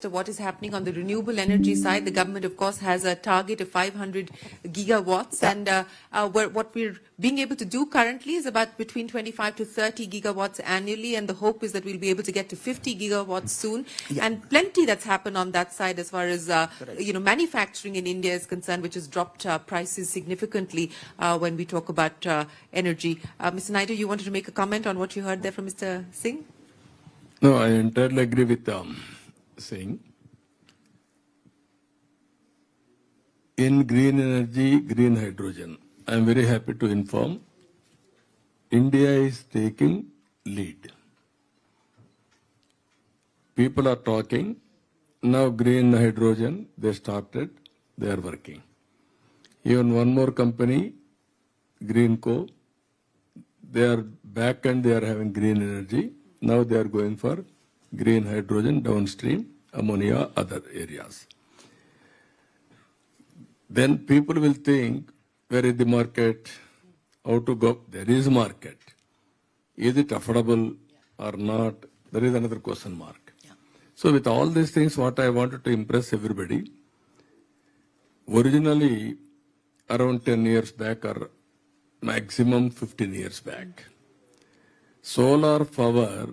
So what is happening on the renewable energy side? The government, of course, has a target of 500 gigawatts. And what we're being able to do currently is about between 25 to 30 gigawatts annually. And the hope is that we'll be able to get to 50 gigawatts soon. Yeah. And plenty that's happened on that side as far as, manufacturing in India is concerned, which has dropped prices significantly when we talk about energy. Mr. Naidu, you wanted to make a comment on what you heard there from Mr. Singh? No, I entirely agree with Singh. In green energy, green hydrogen, I am very happy to inform India is taking lead. People are talking. Now green hydrogen, they started, they are working. Even one more company, Greenco, they are back and they are having green energy. Now they are going for green hydrogen, downstream, ammonia, other areas. Then people will think, where is the market? How to go? There is market. Is it affordable or not? There is another question mark. Yeah. So with all these things, what I wanted to impress everybody, originally around 10 years back or maximum 15 years back, solar power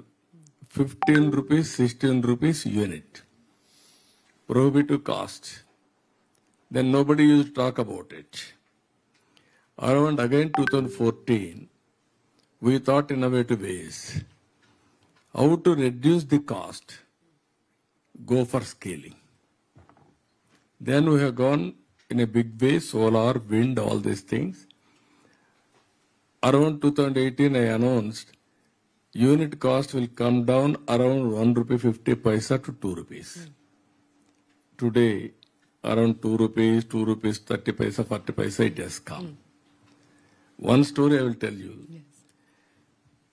15 rupees, 16 rupees unit. Prohibitive cost. Then nobody used to talk about it. Around again 2014, we thought innovative ways. How to reduce the cost, go for scaling. Then we have gone in a big way, solar, wind, all these things. Around 2018, I announced unit cost will come down around 1 rupee 50 paisa to 2 rupees. Today, around 2 rupees, 2 rupees 30 paisa, 40 paisa, it has come. One story I will tell you. Yes.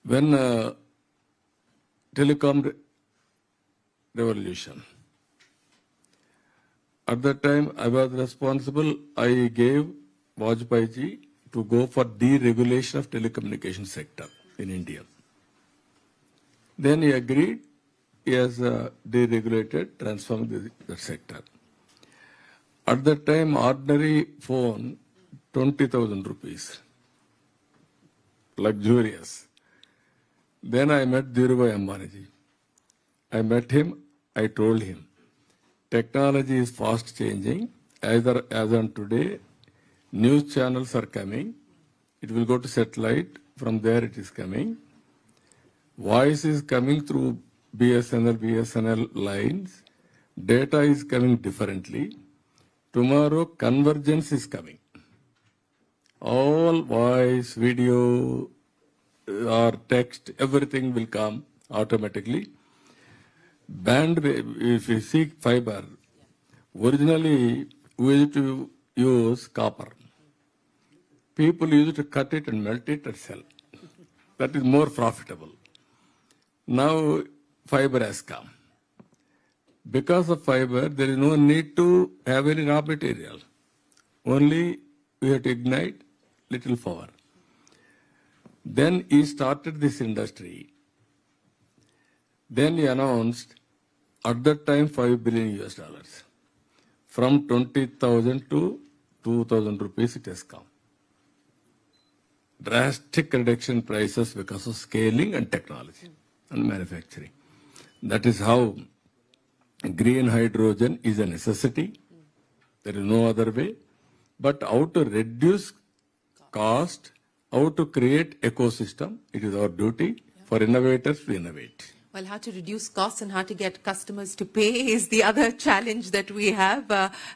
When telecom revolution, at that time I was responsible, I gave Vajpayee ji to go for deregulation of telecommunication sector in India. Then he agreed, he has deregulated, transformed the sector. At that time, ordinary phone, 20,000 rupees. Luxurious. Then I met Dhirubhai Ambani ji. I met him, I told him, technology is fast changing. As on today, news channels are coming. It will go to satellite. From there it is coming. Voice is coming through BSNL lines. Data is coming differently. Tomorrow, convergence is coming. All voice, video, or text, everything will come automatically. Bandwidth, if you see fiber, originally we used to use copper. People used to cut it and melt it and sell. That is more profitable. Now fiber has come. Because of fiber, there is no need to have any raw material. Only we have to ignite little power. Then he started this industry. Then he announced, at that time, $5 billion US. From 20,000 to 2,000 rupees it has come. Drastic reduction in prices because of scaling and technology and manufacturing. That is how green hydrogen is a necessity. There is no other way. But how to reduce cost, how to create ecosystem, it is our duty for innovators to innovate. Well, how to reduce costs and how to get customers to pay is the other challenge that we have,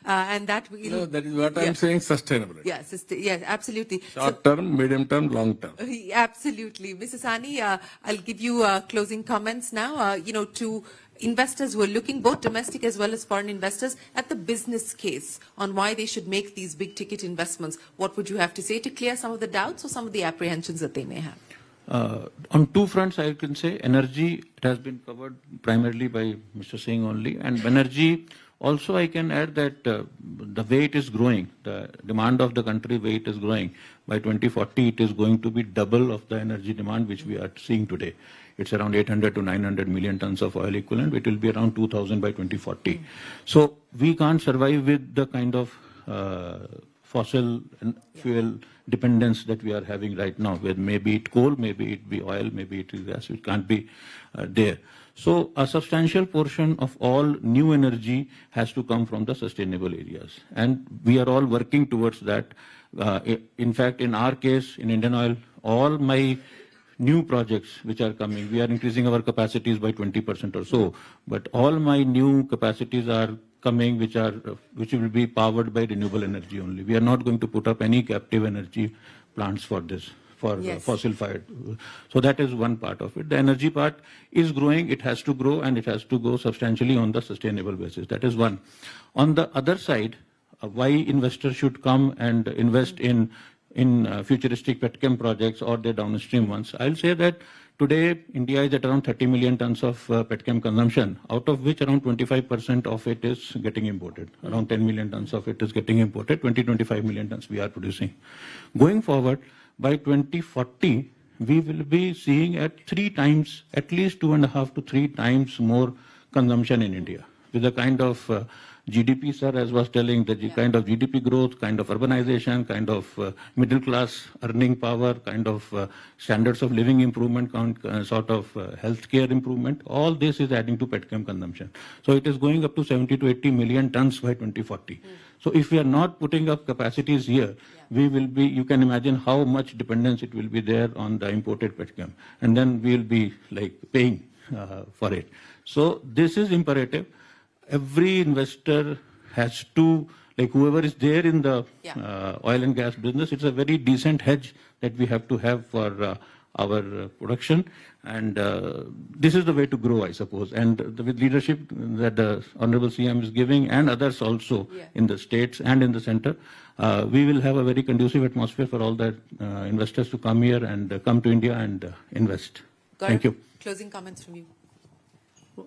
and that we. No, that is what I'm saying. Sustainability. Yes, yes, absolutely. Short term, medium term, long term. Absolutely, Mrs. Sani. I'll give you closing comments now. To investors who are looking, both domestic as well as foreign investors, at the business case on why they should make these big ticket investments. What would you have to say to clear some of the doubts or some of the apprehensions that they may have? On two fronts, I can say energy, it has been covered primarily by Mr. Singh only, and energy, Also, I can add that the way it is growing, the demand of the country, way it is growing, by 2040 it is going to be double of the energy demand which we are seeing today. It's around 800 to 900 million tons of oil equivalent. It will be around 2000 by 2040. So we can't survive with the kind of fossil fuel dependence that we are having right now, where maybe it coal, maybe it be oil, maybe it is gas. It can't be there. So a substantial portion of all new energy has to come from the sustainable areas. And we are all working towards that. In fact, in our case, in Indian Oil, all my new projects which are coming, we are increasing our capacities by 20% or so. But all my new capacities are coming which will be powered by renewable energy only. We are not going to put up any captive energy plants for this, for fossil fired. So that is one part of it. The energy part is growing. It has to grow, and it has to go substantially on the sustainable basis. That is one. On the other side, why investors should come and invest in futuristic petchem projects or the downstream ones. I'll say that today India is at around 30 million tons of petchem consumption, out of which around 25% of it is getting imported. Around 10 million tons of it is getting imported. 25 million tons we are producing. Going forward, by 2040, we will be seeing at least 2.5 to 3 times more consumption in India. With the kind of GDP, sir, as was telling, the kind of GDP growth, kind of urbanization, kind of middle class earning power, kind of standards of living improvement, sort of healthcare improvement, all this is adding to petchem consumption. So it is going up to 70 to 80 million tons by 2040. So if we are not putting up capacities here, we will be, you can imagine how much dependence it will be there on the imported petchem. And then we will be like paying for it. So this is imperative. Every investor has to, like whoever is there in the oil and gas business, it's a very decent hedge that we have to have for our production. And this is the way to grow, I suppose. And with leadership that the Honorable CM is giving, and others also in the states and in the center, we will have a very conducive atmosphere for all the investors to come here and come to India and invest. Thank you. Closing comments from you.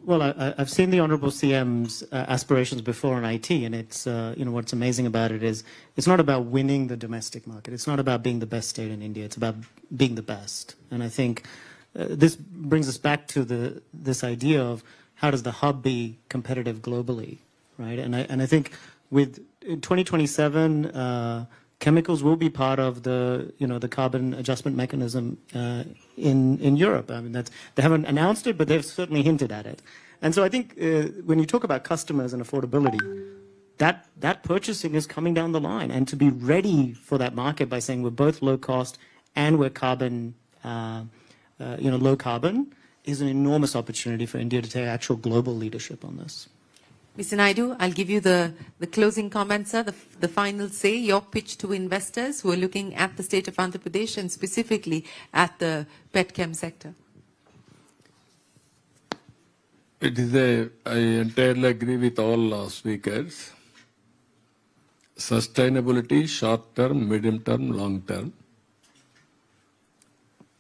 Well, I've seen the Honorable CM's aspirations before on IT, and it's, what's amazing about it is it's not about winning the domestic market. It's not about being the best state in India. It's about being the best. And I think this brings us back to this idea of how does the hub be competitive globally, right? And I think with 2027, chemicals will be part of the, the carbon adjustment mechanism in Europe. I mean, they haven't announced it, but they've certainly hinted at it. And so I think when you talk about customers and affordability, that purchasing is coming down the line. And to be ready for that market by saying we're both low cost and we're carbon, low carbon, is an enormous opportunity for India to take actual global leadership on this. Mr. Naidu, I'll give you the closing comments, sir, the final say, your pitch to investors who are looking at the state of Andhra Pradesh and specifically at the petchem sector. I entirely agree with all speakers. Sustainability, short term, medium term, long term.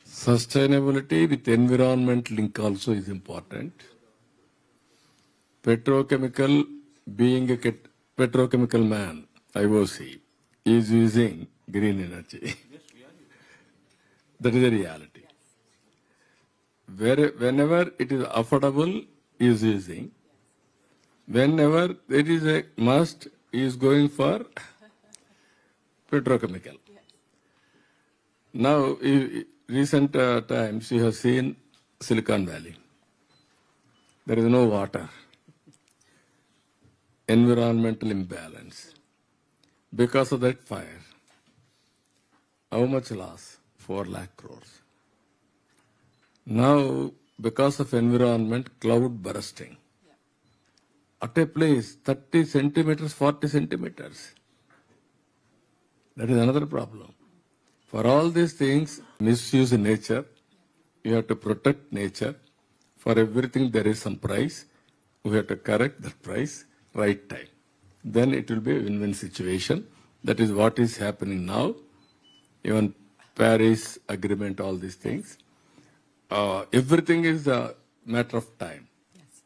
Sustainability with environment link also is important. Petrochemical, being a petrochemical man, IOC, is using green energy. That is the reality. Whenever it is affordable, is using. Whenever it is a must, is going for petrochemical. Now, recent times, you have seen Silicon Valley. There is no water. Environmental imbalance. Because of that fire, how much loss? 4 lakh crores. Now, because of environment, cloud bursting. At a place, 30 centimeters, 40 centimeters. That is another problem. For all these things, misuse nature. You have to protect nature. For everything, there is some price. We have to correct that price. Right time. Then it will be a win-win situation. That is what is happening now. Even Paris Agreement, all these things. Everything is a matter of time. Yes.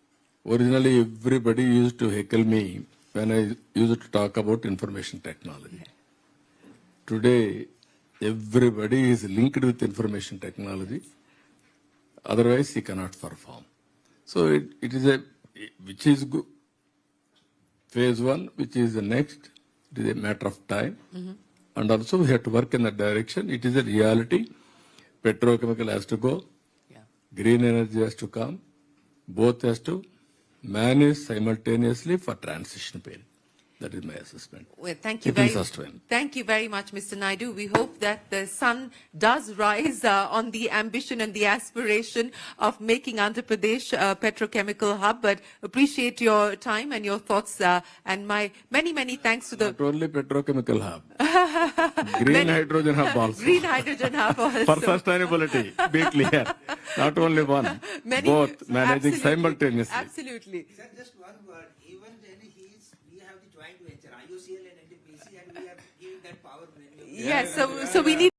Originally, everybody used to heckle me when I used to talk about information technology. Today, everybody is linked with information technology. Otherwise, he cannot perform. So it is which is good. Phase one, which is the next, it is a matter of time. And also we have to work in that direction. It is a reality. Petrochemical has to go. Yeah. Green energy has to come. Both has to manage simultaneously for transition period. That is my assessment. Well, thank you It will very sustain. Thank you very much, Mr. Naidu. We hope that the sun does rise on the ambition and the aspiration of making Andhra Pradesh a petrochemical hub. But appreciate your time and your thoughts, and my many thanks to the Not only petrochemical hub, green hydrogen hub also. green hydrogen hub also. For sustainability, be clear. Not only one, both managing Absolutely. simultaneously. Absolutely. Sir, just one word. Even then, we have the joint venture, IOCL and NTPC, and we are giving that power. Yes, so we need